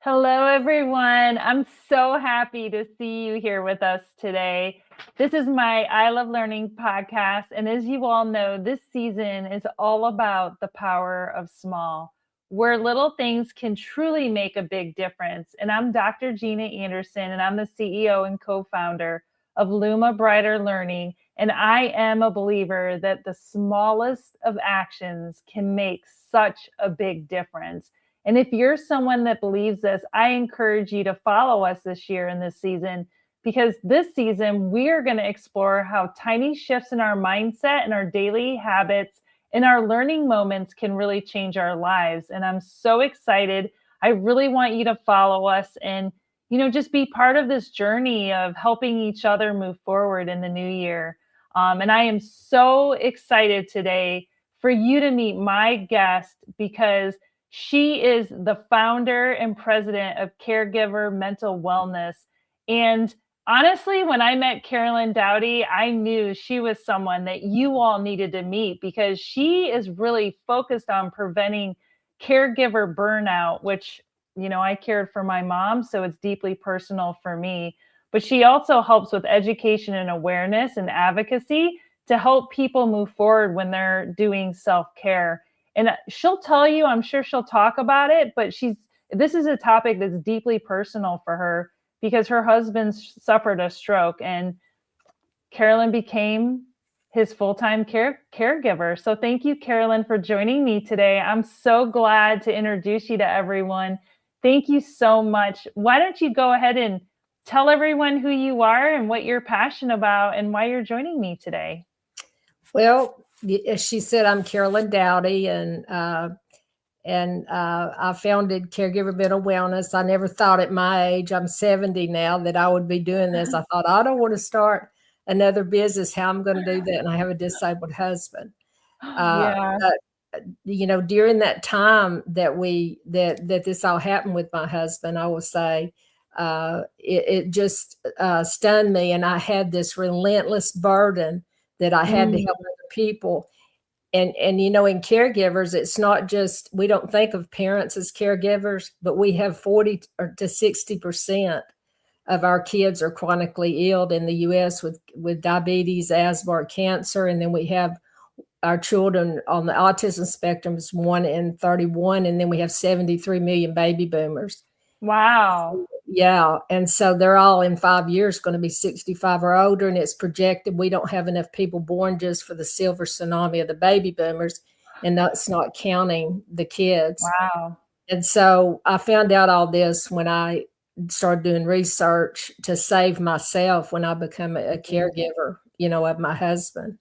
Hello, everyone. I'm so happy to see you here with us today. This is my I Love Learning podcast. And as you all know, this season is all about the power of small, where little things can truly make a big difference. And I'm Dr. Gina Anderson, and I'm the CEO and co founder of Luma Brighter Learning. And I am a believer that the smallest of actions can make such a big difference. And if you're someone that believes this, I encourage you to follow us this year in this season, because this season we're going to explore how tiny shifts in our mindset and our daily habits and our learning moments can really change our lives. And I'm so excited. I really want you to follow us and, just be part of this journey of helping each other move forward in the new year. And I am so excited today for you to meet my guest, because she is the founder and president of Caregiver Mental Wellness. And honestly, when I met Carolyn Dowdy, I knew she was someone that you all needed to meet, because she is really focused on preventing caregiver burnout, which, I cared for my mom, so it's deeply personal for me. But she also helps with education and awareness and advocacy to help people move forward when they're doing self-care. And she'll tell you, I'm sure she'll talk about it, but this is a topic that's deeply personal for her, because her husband suffered a stroke and Carolyn became his full-time caregiver. So thank you, Carolyn, for joining me today. I'm so glad to introduce you to everyone. Thank you so much. Why don't you go ahead and tell everyone who you are and what you're passionate about and why you're joining me today? Well, as she said, I'm Carolyn Dowdy, and I founded Caregiver Mental Wellness. I never thought at my age, I'm 70 now, that I would be doing this. I thought, I don't want to start another business. How I'm going to do that? And I have a disabled husband. Yeah. During that time that this all happened with my husband, I will say, it just stunned me, and I had this relentless burden that I had to help other people. And in caregivers, it's not just, we don't think of parents as caregivers, but we have 40 to 60% of our kids are chronically ill in the U.S. with diabetes, asthma, or cancer. And then we have our children on the autism spectrum is 1 in 31. And then we have 73 million baby boomers. Wow. Yeah. And so they're all in 5 years going to be 65 or older. And it's projected we don't have enough people born just for the silver tsunami of the baby boomers. And that's not counting the kids. Wow. And so I found out all this when I started doing research to save myself when I became a caregiver, of my husband.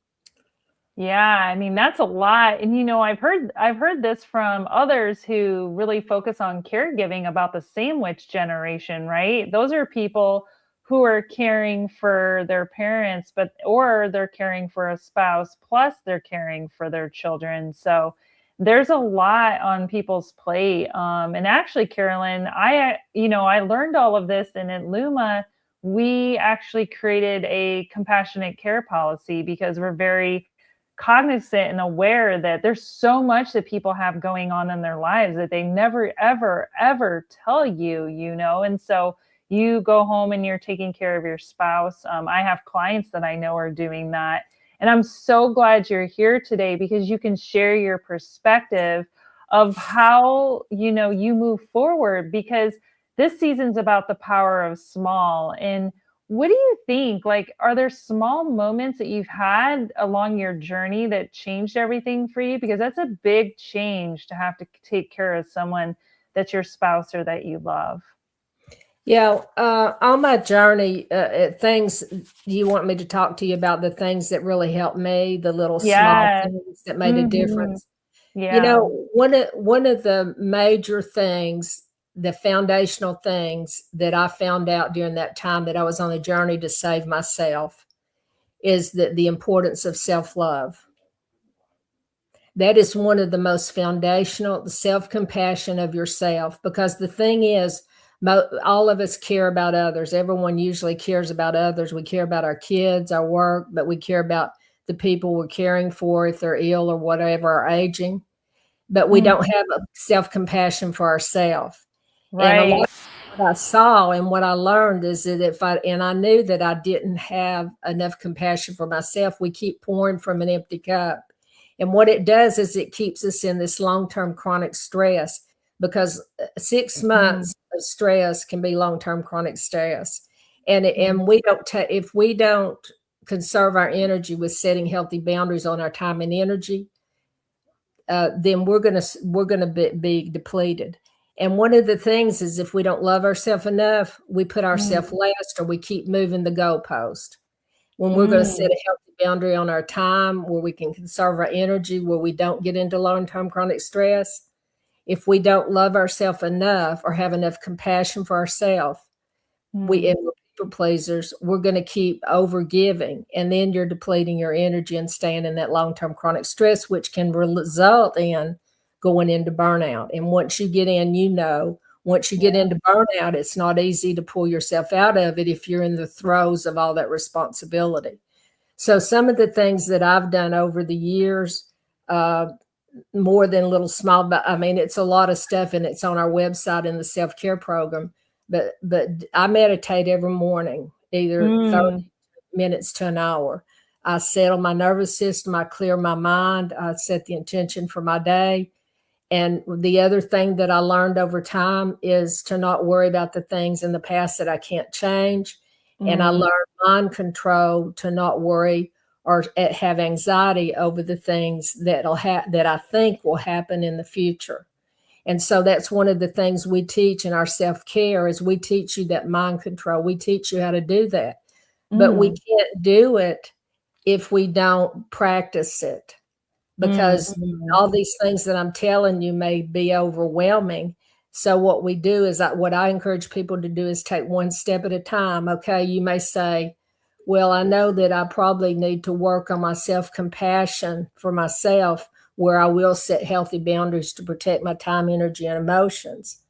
Yeah, I mean, that's a lot. And I've heard this from others who really focus on caregiving about the sandwich generation, right? Those are people who are caring for their parents, or they're caring for a spouse, plus they're caring for their children. So there's a lot on people's plate. And actually, Carolyn, I learned all of this, and at Luma, we actually created a compassionate care policy, because we're very cognizant and aware that there's so much that people have going on in their lives that they never, ever, ever tell you, and so you go home and you're taking care of your spouse. I have clients that I know are doing that. And I'm so glad you're here today, because you can share your perspective of how, you move forward, because this season's about the power of small. And what do you think? Like, are there small moments that you've had along your journey that changed everything for you? Because that's a big change to have to take care of someone that's your spouse or that you love. Yeah, on my journey, things you want me to talk to you about the things that really helped me, the little small Yes. things that made a Mhm. difference. You Yeah. know, one of the major things, the foundational things that I found out during that time that I was on a journey to save myself is that the importance of self-love. That is one of the most foundational, the self-compassion of yourself. Because the thing is, all of us care about others. Everyone usually cares about others. We care about our kids, our work, but we care about the people we're caring for if they're ill or whatever, or aging. But we don't Mhm. have a self-compassion for ourselves. And a lot Right. of what I saw and what I learned is that and I knew that I didn't have enough compassion for myself. We keep pouring from an empty cup. And what it does is it keeps us in this long-term chronic stress, because 6 Mhm. months of stress can be long-term chronic stress. Mhm. And we don't if we don't conserve our energy with setting healthy boundaries on our time and energy, then we're gonna be depleted. And one of the things is, if we don't love ourselves enough, we put ourselves Mhm. last, or we keep moving the goalpost. When we're going to set Mm. a healthy boundary on our time, where we can conserve our energy, where we don't get into long-term chronic stress, if we don't love ourselves enough or have enough compassion for ourselves, Mm. we're people pleasers, we're going to keep over giving, and then you're depleting your energy and staying in that long-term chronic stress, which can result in going into burnout. And once you get in, once you get Yeah. into burnout, it's not easy to pull yourself out of it if you're in the throes of all that responsibility. So some of the things that I've done over the years, uh, more than little small, but I mean, it's a lot of stuff, and it's on our website in the self-care program. But I meditate every morning, either 30 Mm. minutes to an hour. I settle my nervous system, I clear my mind, I set the intention for my day. And the other thing that I learned over time is to not worry about the things in the past that I can't change. And I Mm. learned mind control, to not worry or have anxiety over the things that I think will happen in the future. And so that's one of the things we teach in our self-care, is we teach you that mind control. We teach you how to do that. But we Mm. can't do it if we don't practice it, Mm. because Mm. all these things that I'm telling you may be overwhelming. So what we do is, what I encourage people to do is take one step at a time. Okay, you may say, well, I know that I probably need to work on my self-compassion for myself, where I will set healthy boundaries to protect my time, energy, and emotions.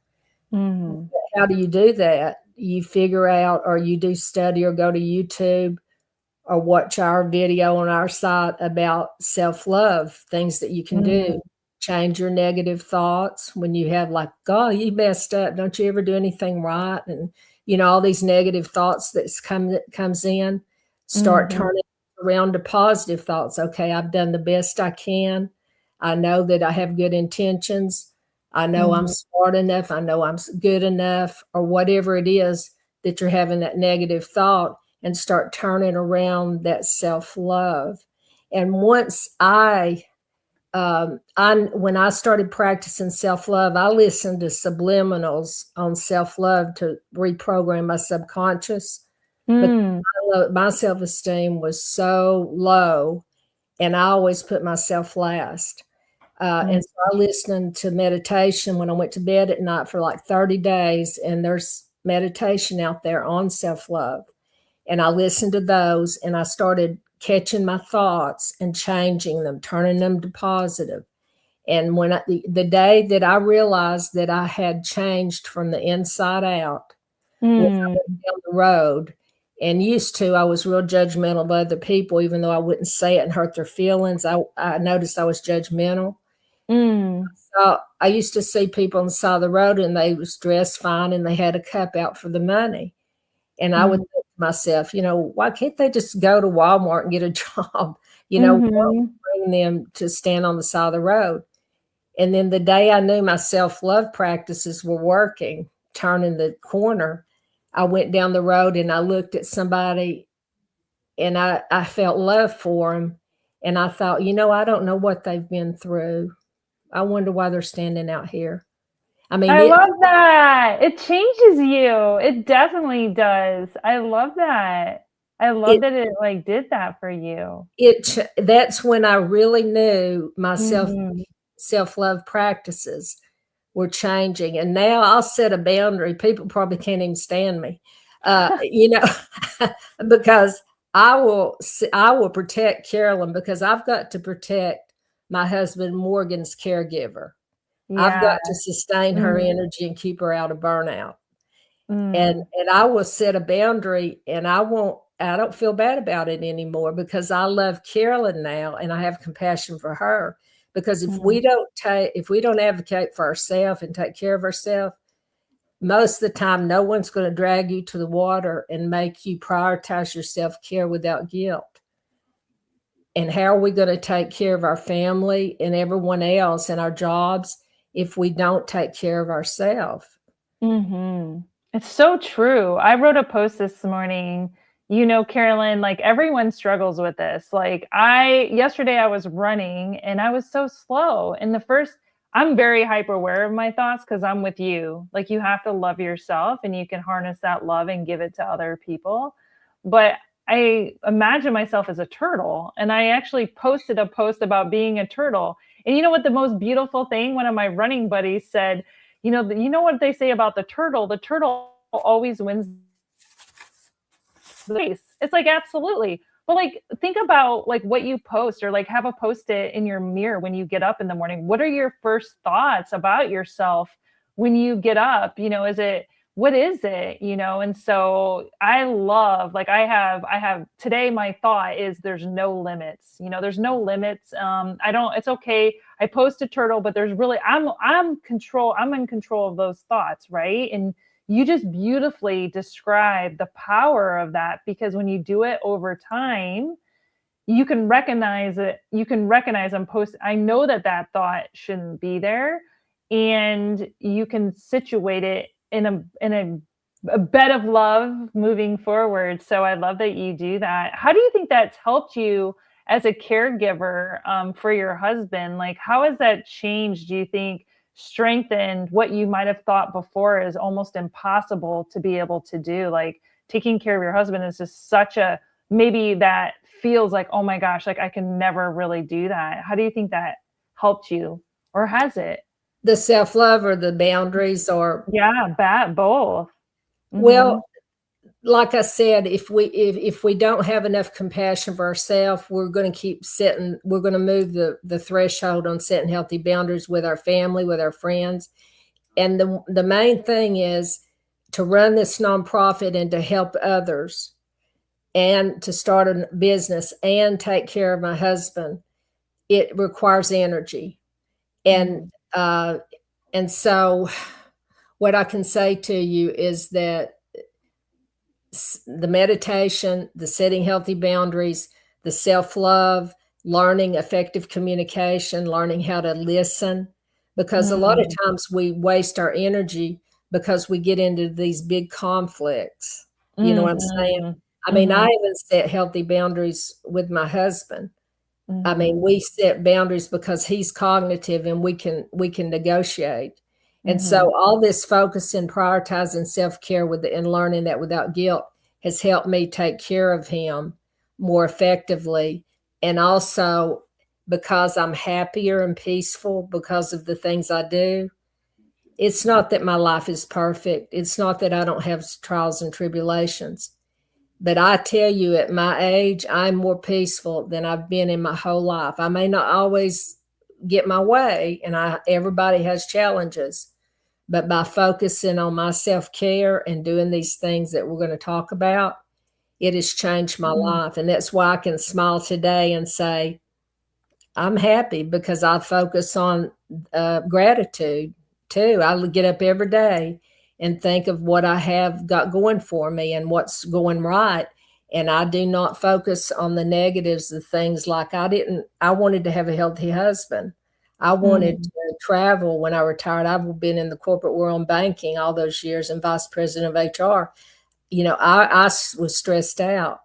Mm. How do you do that? You figure out, or you do study, or go to YouTube, or watch our video on our site about self-love, things that you can Mm. do. Change your negative thoughts when you have, like, "Oh, you messed up. Don't you ever do anything right?" And, all these negative thoughts that comes in, start Mhm. turning around to positive thoughts. Okay, I've done the best I can. I know that I have good intentions. I know I'm Mhm. smart enough. I know I'm good enough, or whatever it is that you're having that negative thought, and start turning around that self-love. And once when I started practicing self-love, I listened to subliminals on self-love to reprogram my subconscious, because Mm. my self-esteem was so low, and I always put myself last. Mm. And so I listened to meditation when I went to bed at night for like 30 days, and there's meditation out there on self-love. And I listened to those, and I started catching my thoughts and changing them, turning them to positive. And the day that I realized that I had changed from the inside out, was I Mm. went down the road. And used to, I was real judgmental of other people, even though I wouldn't say it and hurt their feelings. I noticed I was judgmental. Mm. So I used to see people on the side of the road, and they was dressed fine, and they had a cup out for the money. And I would Mm. think to myself, why can't they just go to Walmart and get a job? What Mhm. would bring them to stand on the side of the road? And then the day I knew my self-love practices were working, turning the corner, I went down the road and I looked at somebody, and I felt love for them. And I thought, I don't know what they've been through. I wonder why they're standing out here. I mean, I love that. It changes you. It definitely does. I love that. I love it, that it like did that for you. that's when I really knew my Mhm. self-love practices were changing. And now I'll set a boundary. People probably can't even stand me, because I will protect Carolyn, because I've got to protect my husband Morgan's caregiver. I've Yeah. got to sustain her Mm, energy and keep her out of burnout. And mm, I will set a boundary, and I don't feel bad about it anymore, because I love Carolyn now and I have compassion for her. Because mm, if we don't advocate for ourselves and take care of ourselves, most of the time no one's going to drag you to the water and make you prioritize your self-care without guilt. And how are we going to take care of our family and everyone else and our jobs if we don't take care of ourselves? mhm. It's so true. I wrote a post this morning, Carolyn, like everyone struggles with this. Like yesterday I was running and I was so slow. And I'm very hyper aware of my thoughts because I'm with you. Like you have to love yourself and you can harness that love and give it to other people. But I imagine myself as a turtle, and I actually posted a post about being a turtle. And you know what the most beautiful thing, one of my running buddies said, you know what they say about the turtle? The turtle always wins the race. It's like absolutely. But like think about like what you post, or like have a post-it in your mirror when you get up in the morning. What are your first thoughts about yourself when you get up? Is it what is it? And so I love, like I have today my thought is there's no limits. There's no limits. I don't It's okay. I post a turtle, but there's really I'm in control of those thoughts, right? And you just beautifully describe the power of that, because when you do it over time, you can recognize it. You can recognize and post. I know that thought shouldn't be there, and you can situate it in a bed of love moving forward. So I love that you do that. How do you think that's helped you as a caregiver for your husband? Like, how has that changed? Do you think strengthened what you might have thought before is almost impossible to be able to do? Like taking care of your husband is just such a maybe that feels like, oh my gosh, like I can never really do that. How do you think that helped you, or has it? The self-love or the boundaries, or, Yeah, both. Hmm. well, like I said, if we don't have enough compassion for ourselves, we're going to move the threshold on setting healthy boundaries with our family, with our friends. And the main thing is to run this nonprofit and to help others, and to start a business and take care of my husband. It requires energy. And Hmm. uh, and so what I can say to you is that the meditation, the setting healthy boundaries, the self-love, learning effective communication, learning how to listen, because a lot of Hmm. times we waste our energy because we get into these big conflicts. You know what I'm saying? Hmm. I mean, I Hmm. even set healthy boundaries with my husband. I mean, Hmm. we set boundaries because he's cognitive and we can negotiate. And Hmm. so all this focus in prioritizing self-care and learning that without guilt has helped me take care of him more effectively. And also, because I'm happier and peaceful because of the things I do, it's not that my life is perfect. It's not that I don't have trials and tribulations. But I tell you, at my age, I'm more peaceful than I've been in my whole life. I may not always get my way, and everybody has challenges. But by focusing on my self-care and doing these things that we're going to talk about, it has changed my Hmm. life. And that's why I can smile today and say, I'm happy, because I focus on gratitude too. I get up every day and think of what I have got going for me and what's going right. And I do not focus on the negatives of things, like I wanted to have a healthy husband. I wanted Hmm. to travel when I retired. I've been in the corporate world and banking all those years and vice president of HR. I was stressed out.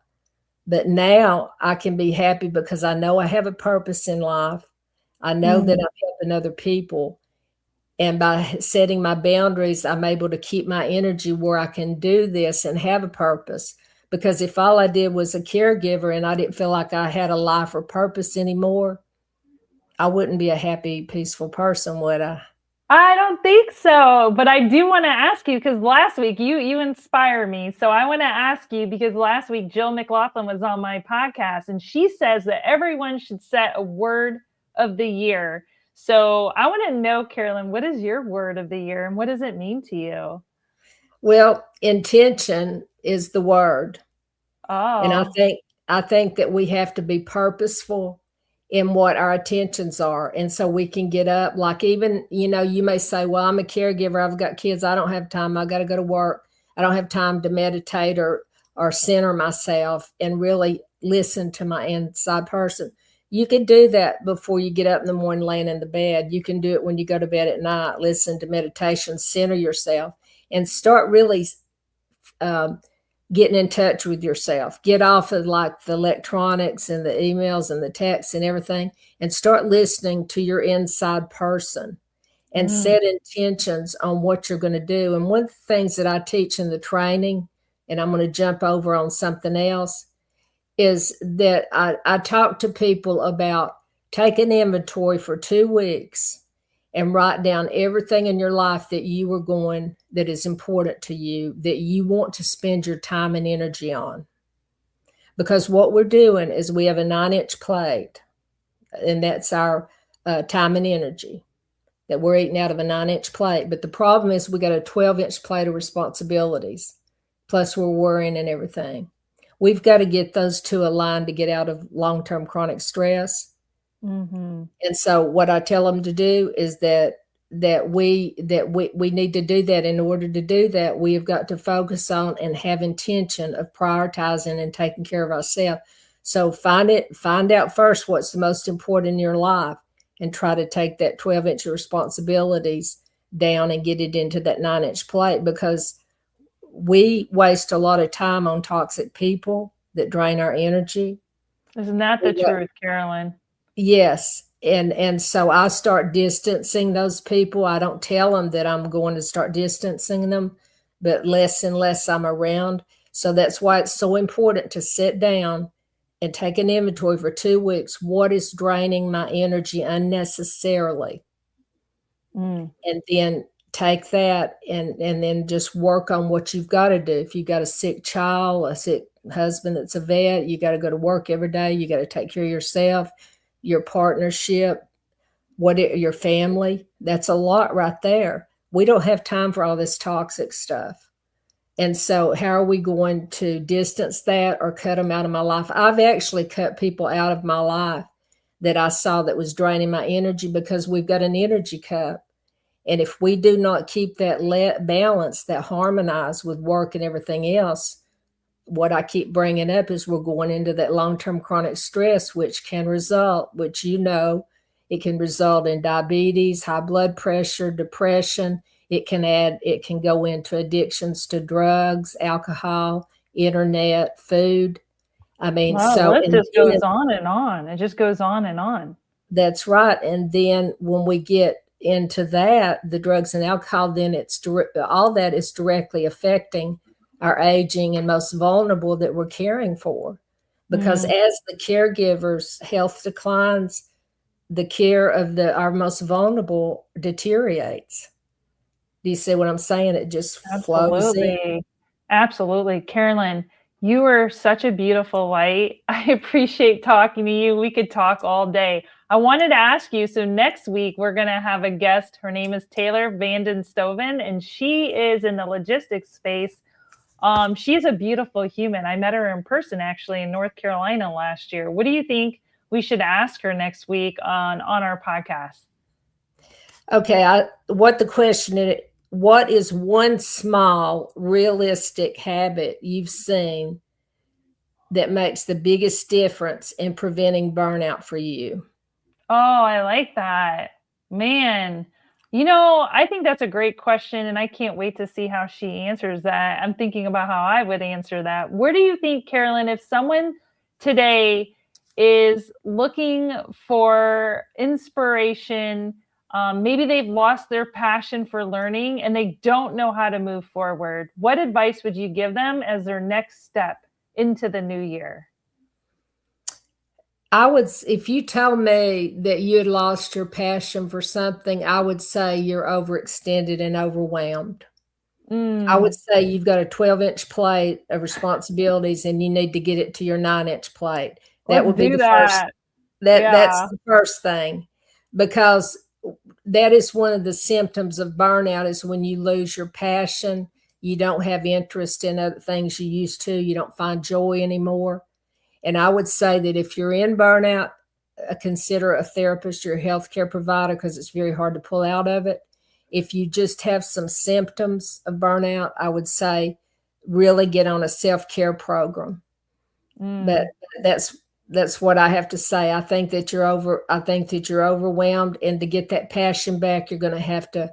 But now I can be happy because I know I have a purpose in life. I know that Mm. I'm helping other people. And by setting my boundaries, I'm able to keep my energy where I can do this and have a purpose. Because if all I did was a caregiver and I didn't feel like I had a life or purpose anymore, I wouldn't be a happy, peaceful person, would I? I don't think so, but I do want to ask you because last week you inspire me. So I want to ask you because last week Jill McLaughlin was on my podcast and she says that everyone should set a word of the year. So I want to know, Carolyn, what is your word of the year and what does it mean to you? Well, intention is the word. And I Oh. think I think that we have to be purposeful in what our attentions are. And so we can get up, like even, you may say, well, I'm a caregiver, I've got kids, I don't have time, I got to go to work. I don't have time to meditate or center myself and really listen to my inside person. You can do that before you get up in the morning laying in the bed. You can do it when you go to bed at night, listen to meditation, center yourself, and start really um, getting in touch with yourself. Get off of like the electronics and the emails and the texts and everything and start listening to your inside person and Mm. set intentions on what you're going to do. And one of the things that I teach in the training, and I'm going to jump over on something else, is that I talk to people about taking inventory for 2 weeks and write down everything in your life that is important to you, that you want to spend your time and energy on. Because what we're doing is we have a 9-inch plate, and that's our time and energy that we're eating out of a 9-inch plate. But the problem is we got a 12-inch plate of responsibilities, plus we're worrying and everything. We've got to get those two aligned to get out of long-term chronic stress. Mm-hmm. And so what I tell them to do is that we need to do that. In order to do that, we have got to focus on and have intention of prioritizing and taking care of ourselves. So find out first what's the most important in your life and try to take that 12-inch responsibilities down and get it into that 9-inch plate, because we waste a lot of time on toxic people that drain our energy. Isn't that the truth, Carolyn? Yes. And so I start distancing those people. I don't tell them that I'm going to start distancing them, but less and less I'm around. So that's why it's so important to sit down and take an inventory for 2 weeks. What is draining my energy unnecessarily? Mm. And then take that and then just work on what you've got to do. If you've got a sick child, a sick husband that's a vet, you got to go to work every day. You got to take care of yourself, your partnership, your family. That's a lot right there. We don't have time for all this toxic stuff. And so how are we going to distance that or cut them out of my life? I've actually cut people out of my life that I saw that was draining my energy, because we've got an energy cup. And if we do not keep that balance, that harmonize with work and everything else, what I keep bringing up is we're going into that long-term chronic stress, which can result, it can result in diabetes, high blood pressure, depression. It can go into addictions to drugs, alcohol, internet, food. I mean, Wow, the so, list and just then, goes on and on. It just goes on and on. that's right. And then when we get into that, the drugs and alcohol, then all that is directly affecting our aging and most vulnerable that we're caring for. Because Mm. as the caregiver's health declines, the care of our most vulnerable deteriorates. Do you see what I'm saying? It just flows in. Absolutely. Absolutely. Carolyn, you are such a beautiful light. I appreciate talking to you. We could talk all day. I wanted to ask you, so next week we're going to have a guest. Her name is Taylor Vanden Stoven, and she is in the logistics space. She is a beautiful human. I met her in person actually in North Carolina last year. What do you think we should ask her next week on our podcast? Okay, what the question is, what is one small realistic habit you've seen that makes the biggest difference in preventing burnout for you? Oh, I like that. Man, I think that's a great question, and I can't wait to see how she answers that. I'm thinking about how I would answer that. Where do you think, Carolyn, if someone today is looking for inspiration, maybe they've lost their passion for learning and they don't know how to move forward, what advice would you give them as their next step into the new year? If you tell me that you had lost your passion for something, I would say you're overextended and overwhelmed. I would say you've got a 12-inch plate of responsibilities and you need to get it to your 9-inch plate. That Let's would be do the first. that. That's Yeah. the first thing, because that is one of the symptoms of burnout, is when you lose your passion, you don't have interest in other things you used to, you don't find joy anymore. And I would say that if you're in burnout, consider a therapist or a healthcare provider, because it's very hard to pull out of it. If you just have some symptoms of burnout, I would say really get on a self-care program. But that's what I have to say. I think that you're overwhelmed, and to get that passion back, you're going to have to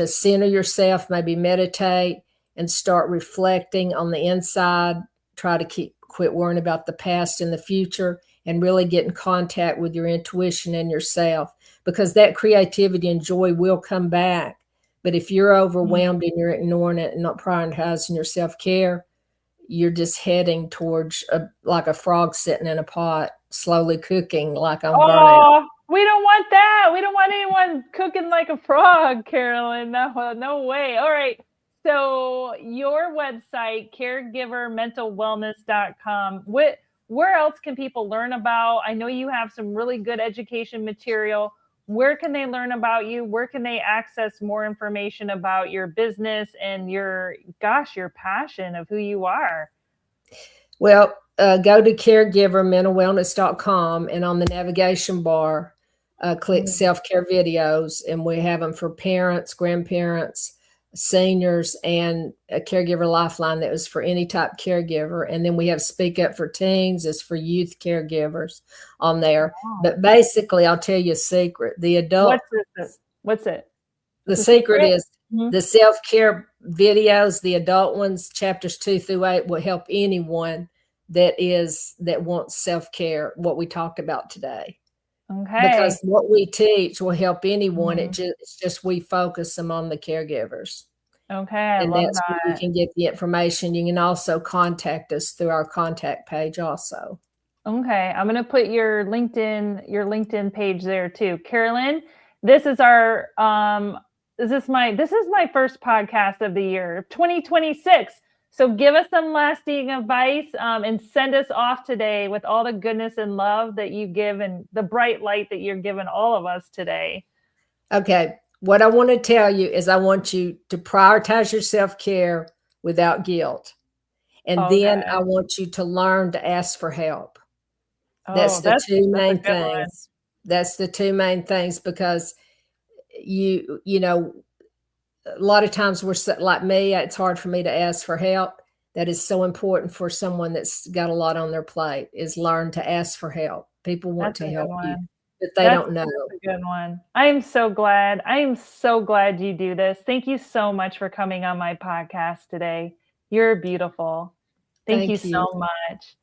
center yourself, maybe meditate and start reflecting on the inside. Try to quit worrying about the past and the future, and really get in contact with your intuition and yourself, because that creativity and joy will come back. But if you're overwhelmed and you're ignoring it and not prioritizing your self-care, you're just heading towards like a frog sitting in a pot, slowly cooking like on burnout. We don't want that. We don't want anyone cooking like a frog, Carolyn. No way. All right. So your website, caregivermentalwellness.com. Where else can people learn about? I know you have some really good education material. Where can they learn about you? Where can they access more information about your business and your passion of who you are? Well, go to caregivermentalwellness.com, and on the navigation bar, click self-care videos, and we have them for parents, grandparents, seniors, and a caregiver lifeline that was for any type caregiver. And then we have Speak Up for Teens, is for youth caregivers on there. Wow. But basically, I'll tell you a secret. The adult. What's it? The secret is the self-care videos, the adult ones, chapters 2-8, will help anyone that wants self-care, what we talked about today. Okay. Because what we teach will help anyone. It's just we focus them on the caregivers. Okay, I love that's that. where you can get the information. You can also contact us through our contact page also. Okay, I'm going to put your LinkedIn page there too. Carolyn, this is our this is my first podcast of the year, 2026. So give us some lasting advice, and send us off today with all the goodness and love that you give, and the bright light that you're giving all of us today. Okay. What I want to tell you is I want you to prioritize your self-care without guilt. And then I want you to learn to ask for help. That's the two main things. That's the two main things, because you know, a lot of times we're like me, it's hard for me to ask for help. That is so important for someone that's got a lot on their plate, is learn to ask for help. People want to help you, but they don't know. That's a good one. I am so glad you do this. Thank you so much for coming on my podcast today. You're beautiful. Thank you so much.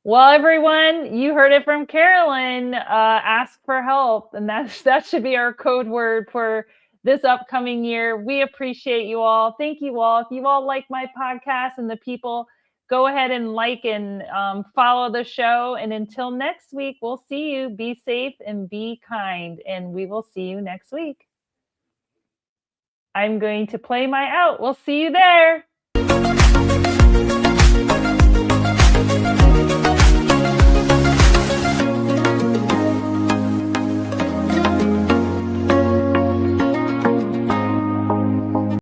Well, everyone, you heard it from Carolyn. Ask for help. And that should be our code word for this upcoming year. We appreciate you all. Thank you all. If you all like my podcast and the people, go ahead and like and follow the show. And until next week, we'll see you. Be safe and be kind. And we will see you next week. I'm going to play my out. We'll see you there.